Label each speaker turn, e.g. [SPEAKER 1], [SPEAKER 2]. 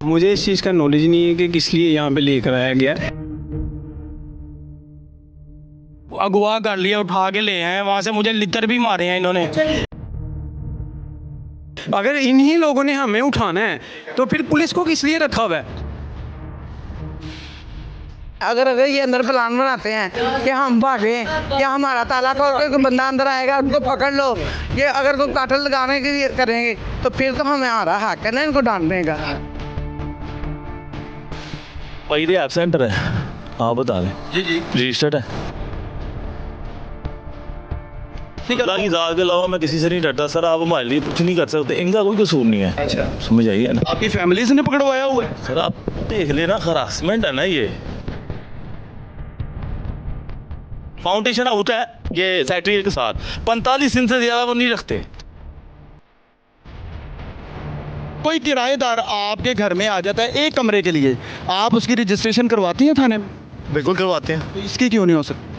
[SPEAKER 1] मुझे इस चीज़ का नॉलेज नहीं है कि किस लिए यहाँ पे लेकर आया गया है।
[SPEAKER 2] अगवा कर लिया, उठा के ले आए वहाँ से, मुझे लितर भी मारे हैं इन्होंने।
[SPEAKER 1] अगर इन्हीं लोगों ने हमें उठाना है तो फिर पुलिस को किस लिए रखा हुआ है?
[SPEAKER 3] अगर ये अंदर प्लान बनाते हैं कि हम भागे या हमारा ताला खोल के कोई बंदा अंदर आएगा उनको पकड़ लो, ये अगर कोई काटल लगाने के लिए करेंगे तो फिर तो हमें आ रहा हक है ना इनको डांटने का।
[SPEAKER 4] भाई ऐप सेंटर है, आप बता दें। जी रजिस्टर्ड है। अल्लाह की ज़ात के अलावा मैं किसी से नहीं डरता सर। आप हमारे लिए कुछ नहीं कर सकते, इनका कोई कसूर नहीं है।
[SPEAKER 1] अच्छा,
[SPEAKER 4] समझ आइए ना।
[SPEAKER 1] आपकी फैमिली से ने पकड़वाया हुआ है?
[SPEAKER 4] सर आप देख लेना, हरासमेंट है ना ये। फाउंडेशन आउट है ये सेक्रेटरी के साथ, 45 दिन से ज़्यादा वो नहीं रखते।
[SPEAKER 2] कोई किराएदार आपके घर में आ जाता है एक कमरे के लिए, आप उसकी रजिस्ट्रेशन करवाती हैं थाने में?
[SPEAKER 4] बिल्कुल करवाते हैं।
[SPEAKER 2] तो इसकी क्यों नहीं हो सकती?